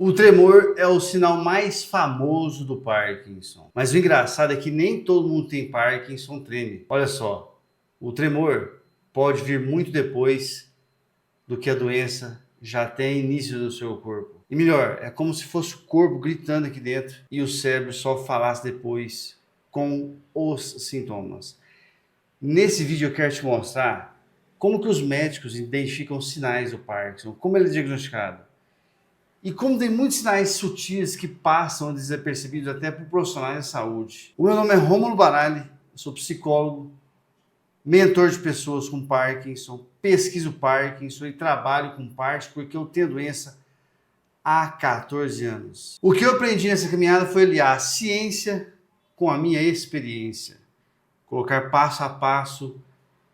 O tremor é o sinal mais famoso do Parkinson. Mas o engraçado é que nem todo mundo tem Parkinson treme. Olha só, o tremor pode vir muito depois do que a doença já tem início no seu corpo. E melhor, é como se fosse o corpo gritando aqui dentro e o cérebro só falasse depois com os sintomas. Nesse vídeo eu quero te mostrar como que os médicos identificam os sinais do Parkinson, como ele é diagnosticado. E como tem muitos sinais sutis que passam desapercebidos até por profissionais de saúde. O meu nome é Rômulo Baralli, eu sou psicólogo, mentor de pessoas com Parkinson, pesquiso Parkinson e trabalho com Parkinson porque eu tenho a doença há 14 anos. O que eu aprendi nessa caminhada foi aliar a ciência com a minha experiência. Colocar passo a passo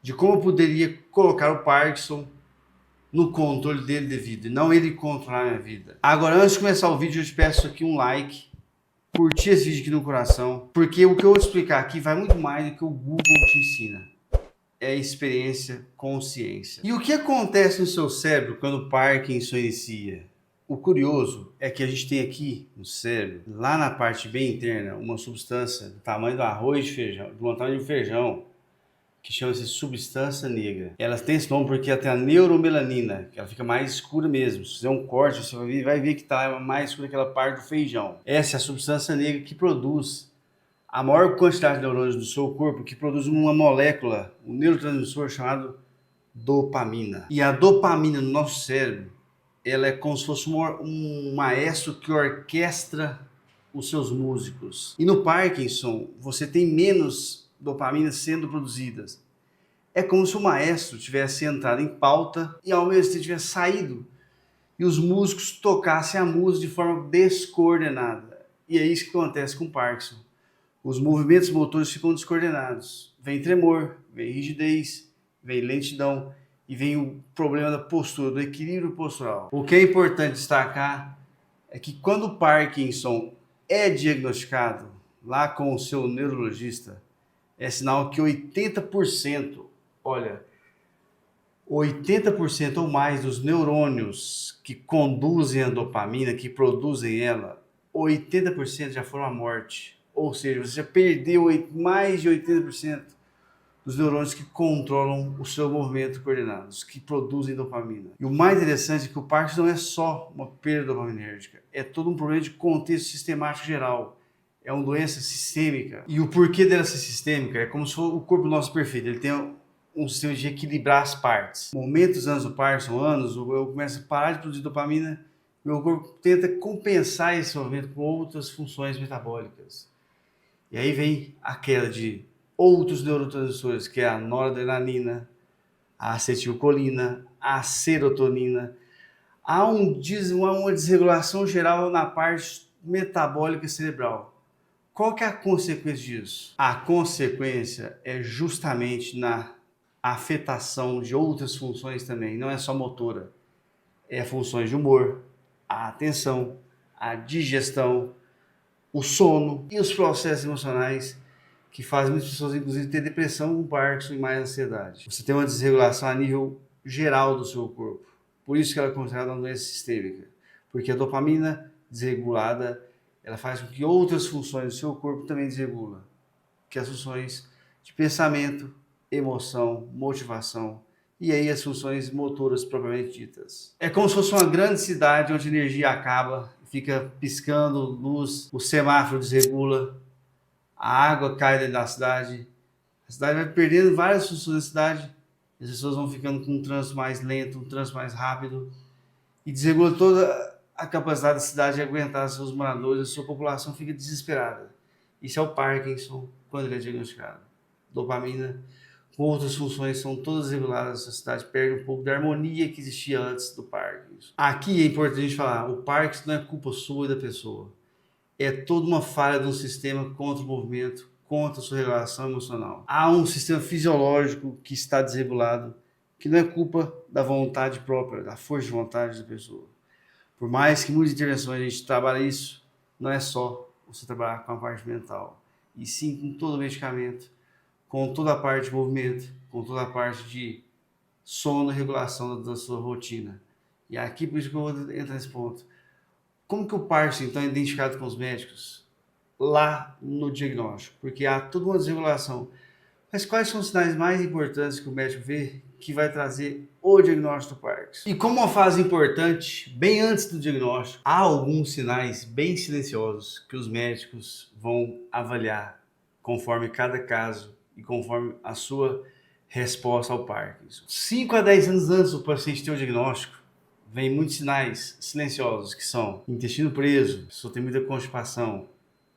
de como eu poderia colocar o Parkinson no controle dele devido, e não ele controlar a minha vida. Agora, antes de começar o vídeo, eu te peço aqui um like, curtir esse vídeo aqui no coração, porque o que eu vou te explicar aqui vai muito mais do que o Google te ensina. É experiência com ciência. E o que acontece no seu cérebro quando o Parkinson inicia? O curioso é que a gente tem aqui no cérebro, lá na parte bem interna, uma substância do tamanho do arroz de feijão, do tamanho de um feijão, que chama-se substância negra. Ela tem esse nome porque ela tem a neuromelanina, que ela fica mais escura mesmo. Se fizer um corte, você vai ver que está mais escura que aquela parte do feijão. Essa é a substância negra que produz a maior quantidade de neurônios do seu corpo, que produz uma molécula, um neurotransmissor chamado dopamina. E a dopamina no nosso cérebro, ela é como se fosse um maestro que orquestra os seus músicos. E no Parkinson, você tem menos dopamina sendo produzidas. É como se o maestro tivesse entrado em pauta e ao mesmo tempo tivesse saído e os músicos tocassem a música de forma descoordenada. E é isso que acontece com o Parkinson. Os movimentos motores ficam descoordenados. Vem tremor, vem rigidez, vem lentidão e vem o problema da postura, do equilíbrio postural. O que é importante destacar é que quando o Parkinson é diagnosticado lá com o seu neurologista, é sinal que 80%, olha, 80% ou mais dos neurônios que conduzem a dopamina, que produzem ela, 80% já foram à morte. Ou seja, você já perdeu mais de 80% dos neurônios que controlam o seu movimento coordenado, os que produzem dopamina. E o mais interessante é que o Parkinson não é só uma perda dopaminérgica, é todo um problema de contexto sistemático geral. É uma doença sistêmica. E o porquê dela ser sistêmica é como se fosse o corpo nosso perfeito. Ele tem um sistema de equilibrar as partes. Momentos antes do Parkinson, anos, eu começo a parar de produzir dopamina, meu corpo tenta compensar esse movimento com outras funções metabólicas. E aí vem a queda de outros neurotransmissores, que é a noradrenalina, a acetilcolina, a serotonina. Há uma desregulação geral na parte metabólica cerebral. Qual que é a consequência disso? A consequência é justamente na afetação de outras funções também, não é só motora. É funções de humor, a atenção, a digestão, o sono e os processos emocionais que fazem muitas pessoas, inclusive, ter depressão, Parkinson e mais ansiedade. Você tem uma desregulação a nível geral do seu corpo. Por isso que ela é considerada uma doença sistêmica. Porque a dopamina desregulada, ela faz com que outras funções do seu corpo também desregulam. Que as funções de pensamento, emoção, motivação e aí as funções motoras propriamente ditas. É como se fosse uma grande cidade onde a energia acaba, fica piscando luz, o semáforo desregula, a água cai dentro da cidade, a cidade vai perdendo várias funções da cidade, as pessoas vão ficando com um trânsito mais lento, um trânsito mais rápido, e desregula toda a capacidade da cidade de aguentar seus moradores, a sua população fica desesperada. Isso é o Parkinson quando ele é diagnosticado. Dopamina, com outras funções, são todas reguladas, a cidade perde um pouco da harmonia que existia antes do Parkinson. Aqui é importante a gente falar, o Parkinson não é culpa sua e da pessoa. É toda uma falha de um sistema contra o movimento, contra a sua regulação emocional. Há um sistema fisiológico que está desregulado, que não é culpa da vontade própria, da força de vontade da pessoa. Por mais que muitas intervenções a gente trabalhe isso, não é só você trabalhar com a parte mental, e sim com todo o medicamento, com toda a parte de movimento, com toda a parte de sono e regulação da sua rotina. E aqui por isso que eu vou entrar nesse ponto. Como que o Parkinson, então, é identificado com os médicos? Lá no diagnóstico, porque há toda uma desregulação. Mas quais são os sinais mais importantes que o médico vê que vai trazer o diagnóstico do Parkinson? E como uma fase importante, bem antes do diagnóstico, há alguns sinais bem silenciosos que os médicos vão avaliar conforme cada caso e conforme a sua resposta ao Parkinson. 5 a 10 anos antes do paciente ter o diagnóstico, vem muitos sinais silenciosos, que são intestino preso, a pessoa tem muita constipação,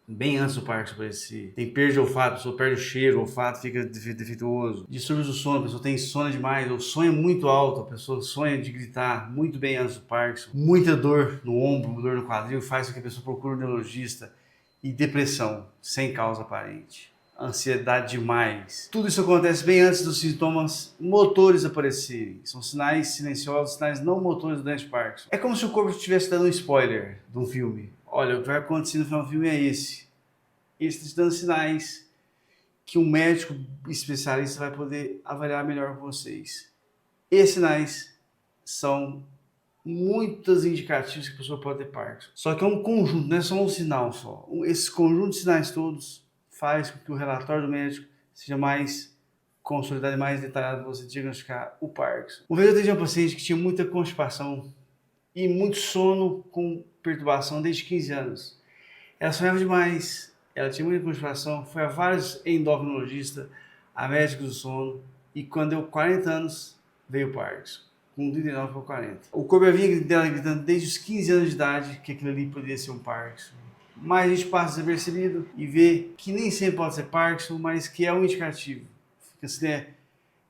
bem antes do Parkinson aparecer. Tem perda de olfato, a pessoa perde o cheiro, o olfato fica defeituoso. Distúrbios do sono, a pessoa tem insônia demais, ou sonha muito alto, a pessoa sonha de gritar muito bem antes do Parkinson. Muita dor no ombro, dor no quadril, faz com que a pessoa procure um neurologista. E depressão, sem causa aparente. Ansiedade demais. Tudo isso acontece bem antes dos sintomas motores aparecerem. São sinais silenciosos, sinais não motores do doente Parkinson. É como se o corpo estivesse dando um spoiler de um filme. Olha, o que vai acontecer no final do filme é esse. Ele está te dando sinais que um médico especialista vai poder avaliar melhor com vocês. Esses sinais são muitos indicativos que a pessoa pode ter Parkinson. Só que é um conjunto, não é só um sinal só. Esse conjunto de sinais todos faz com que o relatório do médico seja mais consolidado e mais detalhado para você diagnosticar o Parkinson. Uma vez eu atendi uma paciente que tinha muita constipação e muito sono com perturbação desde 15 anos. Ela sonhava demais, ela tinha muita constipação, foi a vários endocrinologistas, a médicos do sono, e quando deu 40 anos, veio o Parkinson, com 39 para 40. O corpo vinha dela gritando desde os 15 anos de idade que aquilo ali poderia ser um Parkinson. Mas a gente passa desapercebido e vê que nem sempre pode ser Parkinson, mas que é um indicativo. Fica assim,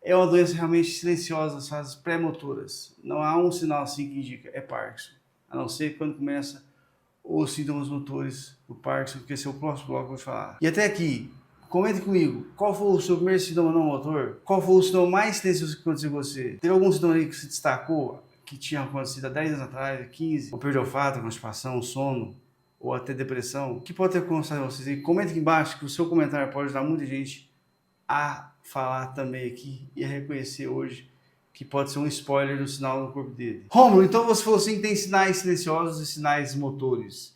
é uma doença realmente silenciosa nas fases pré-motoras. Não há um sinal assim que indica é Parkinson, a não ser quando começa os sintomas motores do Parkinson, que esse é o próximo bloco que eu vou te falar. E até aqui, comente comigo, qual foi o seu primeiro sintoma não motor? Qual foi o sintoma mais silencioso que aconteceu com você? Teve algum sintoma aí que se destacou, que tinha acontecido há 10 anos atrás, 15? Ou perda de olfato, constipação, sono, ou até depressão? O que pode ter acontecido com vocês aí? Comente aqui embaixo, que o seu comentário pode ajudar muita gente a falar também aqui e a reconhecer hoje que pode ser um spoiler do sinal no corpo dele. Rômulo, então você falou assim que tem sinais silenciosos e sinais motores.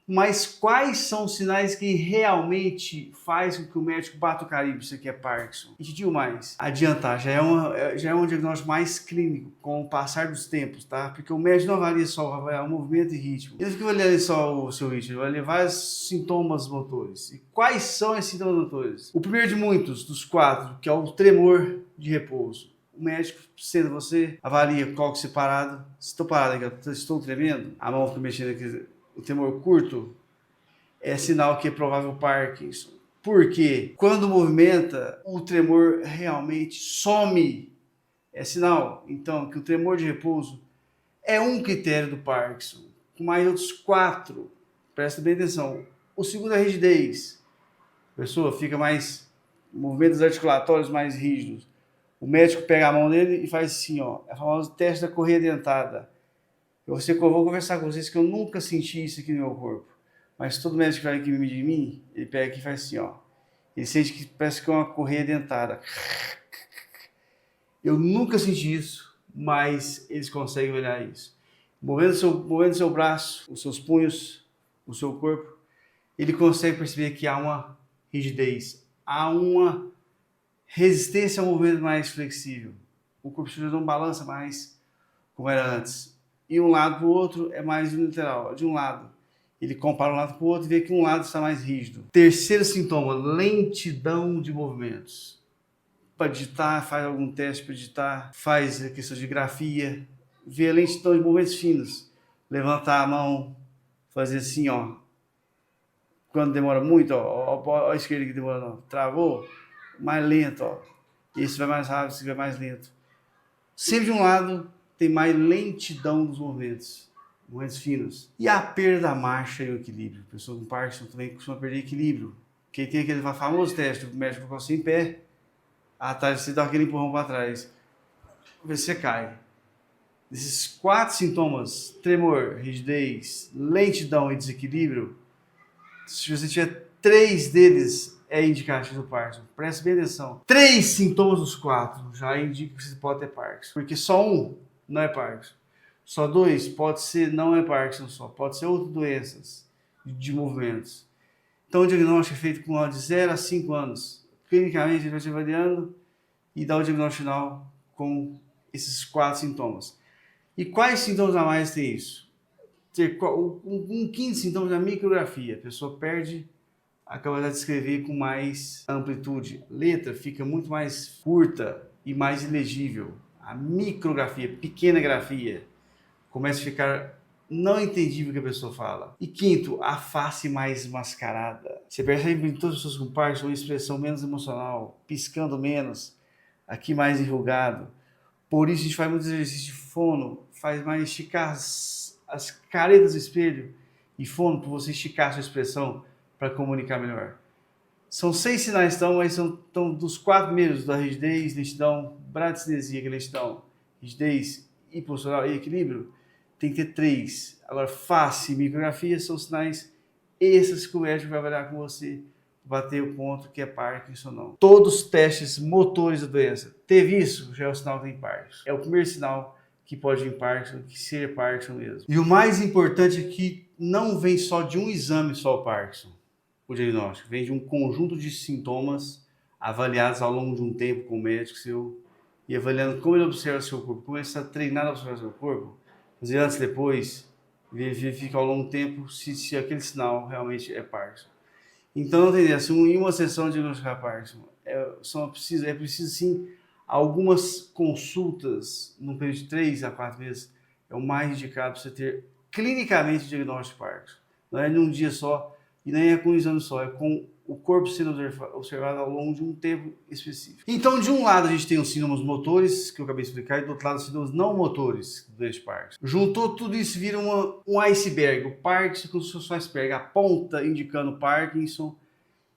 Mas quais são os sinais que realmente faz com que o médico bata o carimbo, isso aqui é Parkinson? E te digo mais, adiantar, já é um diagnóstico mais clínico com o passar dos tempos, tá? Porque o médico não avalia só o movimento e ritmo. Ele não fica avaliando só o seu ritmo, ele avalia vários sintomas motores. E quais são esses sintomas motores? O primeiro de muitos, dos 4, que é o tremor de repouso. O médico senta você, avalia cóccix separado. Estou parado aqui, estou tremendo, a mão fica mexendo aqui. O tremor curto é sinal que é provável Parkinson. Porque quando movimenta, o tremor realmente some. É sinal, então, que o tremor de repouso é um critério do Parkinson. Com mais outros 4. Presta bem atenção. O segundo é a rigidez. A pessoa fica mais... movimentos articulatórios mais rígidos. O médico pega a mão dele e faz assim, ó. É o famoso teste da correia dentada. Eu vou conversar com vocês que eu nunca senti isso aqui no meu corpo. Mas todo médico que vai aqui medir em mim, ele pega aqui e faz assim, ó. Ele sente que parece que é uma correia dentada. Eu nunca senti isso, mas eles conseguem olhar isso. Movendo seu braço, os seus punhos, o seu corpo, ele consegue perceber que há uma rigidez, há uma resistência ao movimento mais flexível. O corpo já não balança mais como era antes. E um lado para o outro é mais unilateral. De um lado, ele compara um lado para o outro e vê que um lado está mais rígido. Terceiro sintoma, lentidão de movimentos. Para digitar, faz algum teste para digitar, faz a questão de grafia, vê a lentidão de movimentos finos. Levantar a mão, fazer assim, ó. Quando demora muito, ó a esquerda que demora, não. Travou, mais lento, ó. Esse vai mais rápido, esse vai mais lento. Sempre de um lado tem mais lentidão dos movimentos finos. E a perda da marcha e o equilíbrio. A pessoa com Parkinson também costuma perder equilíbrio. Quem tem aquele famoso teste do médico coloca você em pé, atrás você dá aquele empurrão para trás, você cai. Esses 4 sintomas, tremor, rigidez, lentidão e desequilíbrio, se você tiver 3 deles, é indicativo do Parkinson. Preste bem atenção. 3 sintomas dos 4 já indica que você pode ter Parkinson. Porque só um não é Parkinson. Só 2 pode ser, não é Parkinson só, pode ser outras doenças de movimentos. Então o diagnóstico é feito com de 0 a 5 anos. Clinicamente a gente vai te avaliando e dá o diagnóstico final com esses 4 sintomas. E quais sintomas a mais tem isso? Um quinto sintoma da micrografia. A pessoa perde a capacidade de escrever com mais amplitude. Letra fica muito mais curta e mais ilegível. A micrografia, pequena grafia, começa a ficar não entendível o que a pessoa fala. E quinto, a face mais mascarada. Você percebe em todas as pessoas com Parkinson uma expressão menos emocional, piscando menos, aqui mais enrugado. Por isso a gente faz muitos exercícios de fono, faz mais esticar as caretas do espelho e fono para você esticar a sua expressão para comunicar melhor. São 6 sinais, então, mas são dos 4 primeiros, da rigidez, lentidão, bradicinesia, que é lentidão, rigidez, hipossural e equilíbrio, tem que ter 3. Agora, face e micrografia são sinais extras que o médico vai avaliar com você, bater o ponto que é Parkinson ou não. Todos os testes motores da doença. Teve isso, já é o sinal que tem Parkinson. É o primeiro sinal que pode vir Parkinson, que seja Parkinson mesmo. E o mais importante é que não vem só de um exame só o Parkinson, o diagnóstico. Vem de um conjunto de sintomas avaliados ao longo de um tempo com o médico seu e avaliando como ele observa o seu corpo, como ele está treinado a observar o seu corpo, fazer antes e depois, verifica ao longo do tempo se aquele sinal realmente é Parkinson. Então, não tem ideia, se em uma sessão de diagnosticar Parkinson, é preciso sim algumas consultas num período de 3 a 4 meses, é o mais indicado para você ter clinicamente o diagnóstico de Parkinson. Não é num dia só e nem é com um exame só, é com o corpo sendo observado ao longo de um tempo específico. Então, de um lado a gente tem os sintomas motores, que eu acabei de explicar, e do outro lado os sintomas não motores do Parkinson. Juntou tudo isso, vira um iceberg. O Parkinson como se fosse um iceberg, a ponta indicando Parkinson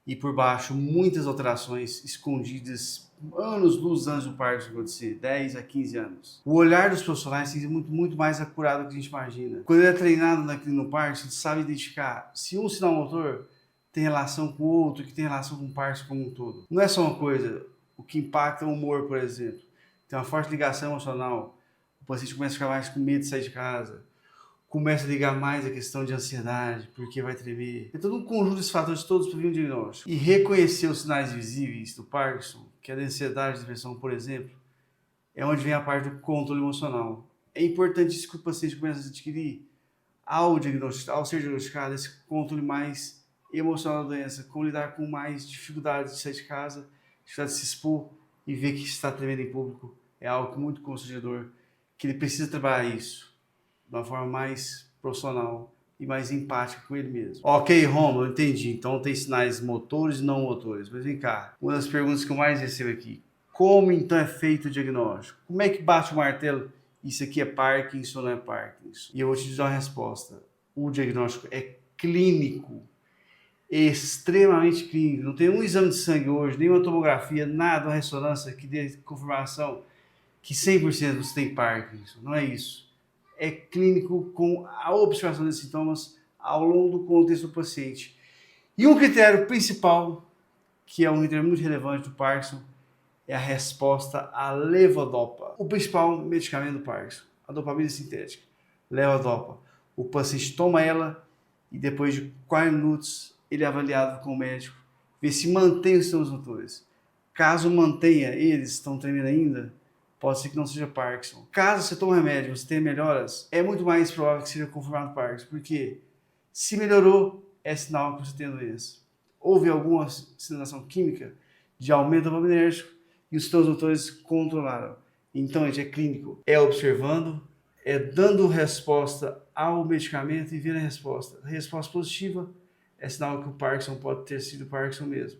e por baixo muitas alterações escondidas, anos do Parkinson acontecer, 10 a 15 anos. O olhar dos profissionais tem que ser muito mais acurado do que a gente imagina. Quando ele é treinado no Parkinson, ele sabe identificar se um sinal motor tem relação com o outro, que tem relação com o Parkinson como um todo. Não é só uma coisa, o que impacta o humor, por exemplo. Tem uma forte ligação emocional, o paciente começa a ficar mais com medo de sair de casa, começa a ligar mais a questão de ansiedade, porque vai tremer. É todo um conjunto de fatores todos para vir um diagnóstico. E reconhecer os sinais visíveis do Parkinson, que é a ansiedade, depressão, por exemplo, é onde vem a parte do controle emocional. É importante isso que o paciente comece a adquirir ao ser diagnosticado, esse controle mais emocional da doença, como lidar com mais dificuldades de sair de casa, dificuldade de se expor e ver que está tremendo em público. É algo muito constrangedor, que ele precisa trabalhar isso de uma forma mais profissional e mais empática com ele mesmo. Ok, Romulo, eu entendi. Então tem sinais motores e não motores. Mas vem cá, uma das perguntas que eu mais recebo aqui. Como então é feito o diagnóstico? Como é que bate o martelo? Isso aqui é Parkinson ou não é Parkinson? E eu vou te dar uma resposta. O diagnóstico é clínico. Extremamente clínico. Não tem um exame de sangue hoje, nenhuma tomografia, nada, uma ressonância que dê confirmação que 100% você tem Parkinson. Não é isso. É clínico com a observação desses sintomas ao longo do contexto do paciente. E um critério principal, que é um critério muito relevante do Parkinson, é a resposta à levodopa, o principal medicamento do Parkinson, a dopamina sintética, levodopa. O paciente toma ela e depois de 40 minutos ele é avaliado com o médico, vê se mantém os sintomas motores. Caso mantenha, eles estão tremendo ainda, pode ser que não seja Parkinson. Caso você tome remédio e você tenha melhoras, é muito mais provável que seja confirmado Parkinson, porque se melhorou, é sinal que você tem a doença. Houve alguma sinalização química de aumento do dopaminérgico e os sintomas motores controlaram. Então, gente, é clínico. É observando, é dando resposta ao medicamento e vendo a resposta. A resposta positiva é sinal que o Parkinson pode ter sido Parkinson mesmo.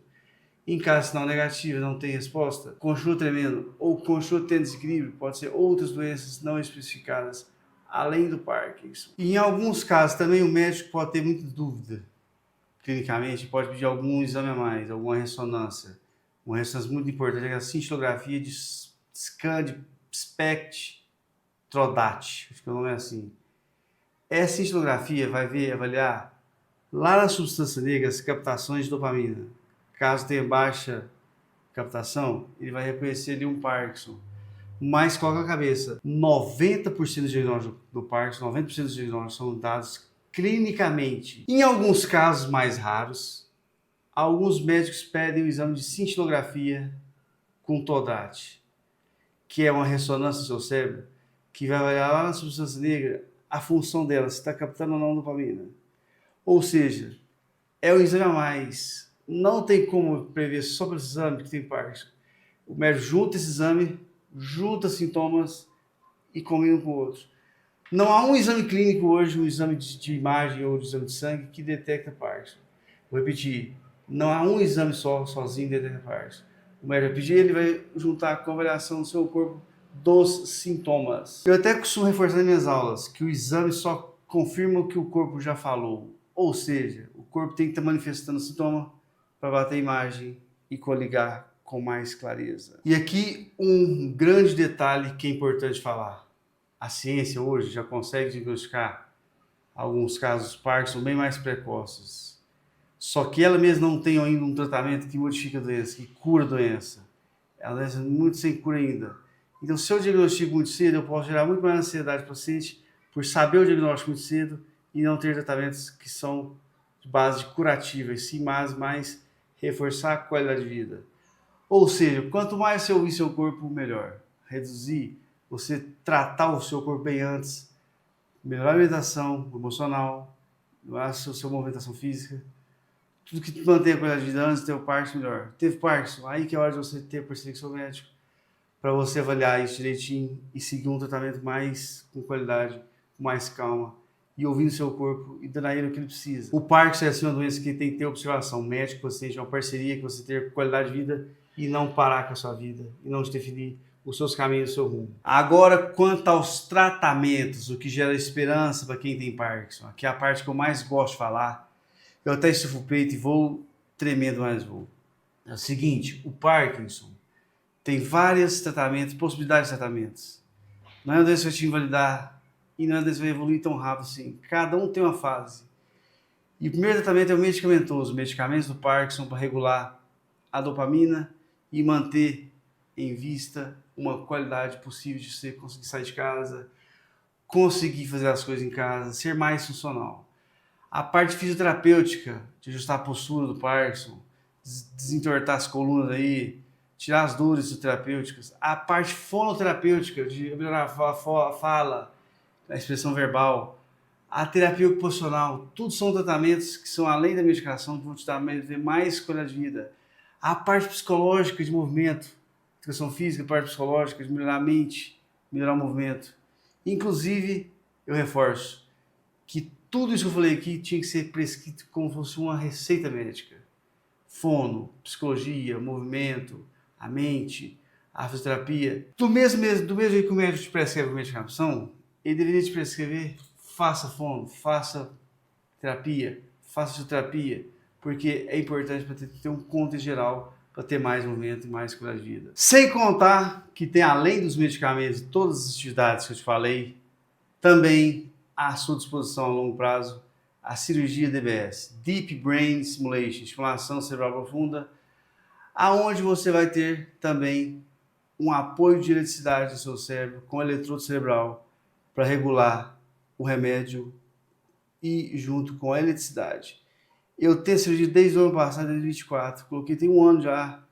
Em caso de sinal negativo, não tem resposta, continua tremendo ou continua tendo desequilíbrio, pode ser outras doenças não especificadas, além do Parkinson. E em alguns casos também o médico pode ter muita dúvida. Clinicamente, pode pedir algum exame a mais, alguma ressonância. Uma ressonância muito importante é a cintilografia de scan de SPECT TRODAT, acho que o nome é assim. Essa cintilografia vai avaliar lá na substância negra as captações de dopamina. Caso tenha baixa captação, ele vai reconhecer ali um Parkinson. Mas coloca na cabeça, 90% dos diagnósticos do Parkinson, 90% dos diagnósticos são dados clinicamente. Em alguns casos mais raros, alguns médicos pedem o exame de cintilografia com TODAT, que é uma ressonância do seu cérebro, que vai avaliar lá na substância negra a função dela, se está captando ou não dopamina. Ou seja, é um exame a mais. Não tem como prever só pelo exame que tem Parkinson. O médico junta esse exame, junta sintomas e combina um com o outro. Não há um exame clínico hoje, um exame de imagem ou de exame de sangue que detecta Parkinson. Vou repetir, não há um exame sozinho que detecta Parkinson. O médico vai pedir, ele vai juntar com a avaliação do seu corpo dos sintomas. Eu até costumo reforçar nas minhas aulas que o exame só confirma o que o corpo já falou. Ou seja, o corpo tem que estar manifestando sintoma para bater a imagem e coligar com mais clareza. E aqui um grande detalhe que é importante falar. A ciência hoje já consegue diagnosticar alguns casos Parkinson bem mais precoces. Só que ela mesma não tem ainda um tratamento que modifica a doença, que cura a doença. É uma doença muito sem cura ainda. Então, se eu diagnostico muito cedo, eu posso gerar muito mais ansiedade para o paciente por saber o diagnóstico muito cedo e não ter tratamentos que são de base curativa, e sim mais reforçar a qualidade de vida. Ou seja, quanto mais você ouvir seu corpo, melhor. Reduzir, você tratar o seu corpo bem antes, melhorar a alimentação emocional, melhorar a sua movimentação física, tudo que mantém a qualidade de vida antes de ter o Parkinson, melhor. Teve Parkinson, aí que é a hora de você ter parceria com o seu médico, para você avaliar isso direitinho e seguir um tratamento mais com qualidade, com mais calma, e ouvindo seu corpo e dando a ele o que ele precisa. O Parkinson é assim uma doença que tem que ter observação médica, paciente, uma parceria, que você ter qualidade de vida e não parar com a sua vida, e não definir os seus caminhos, o seu rumo. Agora, quanto aos tratamentos, o que gera esperança para quem tem Parkinson, aqui é a parte que eu mais gosto de falar. Eu até estufo o peito e vou tremendo, mas vou. É o seguinte, o Parkinson tem vários tratamentos, possibilidades de tratamentos. Não é uma doença que vai te invalidar e não é uma doença que vai evoluir tão rápido assim. Cada um tem uma fase. E o primeiro tratamento é o medicamentoso, medicamentos do Parkinson para regular a dopamina e manter em vista uma qualidade possível de você conseguir sair de casa, conseguir fazer as coisas em casa, ser mais funcional. A parte fisioterapêutica, de ajustar a postura do Parkinson, desentortar as colunas aí, tirar as dores terapêuticas. A parte fonoterapêutica, de melhorar a fala, a expressão verbal. A terapia ocupacional, tudo são tratamentos que são além da medicação, que vão te dar mais qualidade de vida. A parte psicológica de movimento, educação física, a parte psicológica de melhorar a mente, melhorar o movimento. Inclusive, eu reforço que tudo isso que eu falei aqui tinha que ser prescrito como se fosse uma receita médica. Fono, psicologia, movimento, a mente, a fisioterapia. Do mesmo jeito que o médico te prescreve medicação, ele deveria te prescrever: faça fono, faça terapia, faça fisioterapia, porque é importante para ter um contexto geral, para ter mais movimento e mais qualidade de vida. Sem contar que tem, além dos medicamentos e todas as atividades que eu te falei, também à sua disposição a longo prazo a cirurgia DBS, Deep Brain Stimulation, estimulação cerebral profunda, aonde você vai ter também um apoio de eletricidade do seu cérebro com eletrodo cerebral para regular o remédio e junto com a eletricidade. Eu tenho cirurgia desde o ano passado, 2024, coloquei tem um ano já.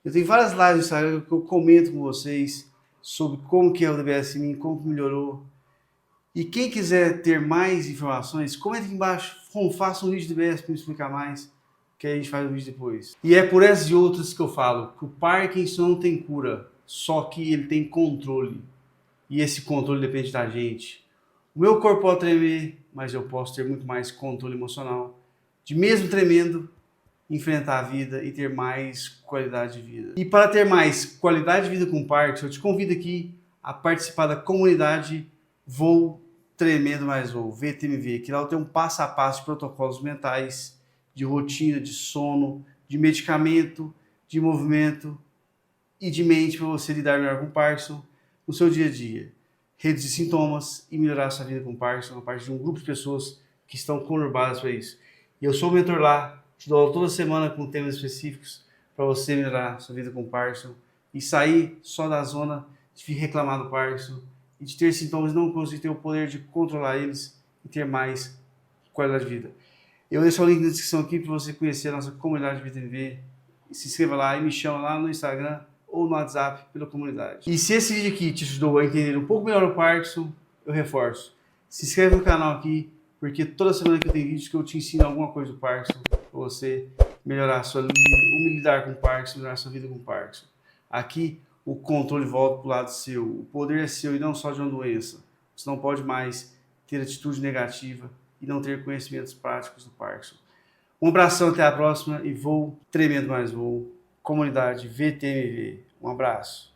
Eu tenho várias lives no Instagram que eu comento com vocês sobre como que é o DBS em mim, como que melhorou. E quem quiser ter mais informações, comenta aqui embaixo, faça um vídeo de DBS para me explicar mais, que a gente faz um vídeo depois. E é por essas e outras que eu falo que o Parkinson não tem cura, só que ele tem controle. E esse controle depende da gente. O meu corpo pode tremer, mas eu posso ter muito mais controle emocional, de mesmo tremendo, enfrentar a vida e ter mais qualidade de vida. E para ter mais qualidade de vida com Parkinson, eu te convido aqui a participar da comunidade Vou Tremendo Mais Vou, VTMV, que lá eu tenho um passo a passo de protocolos mentais, de rotina, de sono, de medicamento, de movimento e de mente para você lidar melhor com Parkinson no seu dia a dia. Reduzir sintomas e melhorar a sua vida com Parkinson a partir de um grupo de pessoas que estão conurbadas para isso. E eu sou o mentor lá, te dou aula toda semana com temas específicos para você melhorar a sua vida com Parkinson e sair só da zona de reclamar do Parkinson e de ter sintomas e não conseguir ter o poder de controlar eles e ter mais qualidade de vida. Eu deixo o link na descrição aqui para você conhecer a nossa comunidade de VTV. Se inscreva lá e me chama lá no Instagram ou no WhatsApp pela comunidade. E se esse vídeo aqui te ajudou a entender um pouco melhor o Parkinson, eu reforço. Se inscreve no canal aqui, porque toda semana que eu tenho vídeos que eu te ensino alguma coisa do Parkinson, para você melhorar a sua vida, lidar com o Parkinson, melhorar a sua vida com o Parkinson. Aqui o controle volta para o lado seu, o poder é seu e não só de uma doença. Você não pode mais ter atitude negativa e não ter conhecimentos práticos do Parkinson. Um abração, até a próxima e voo tremendo mais voo. Comunidade VTMV. Um abraço.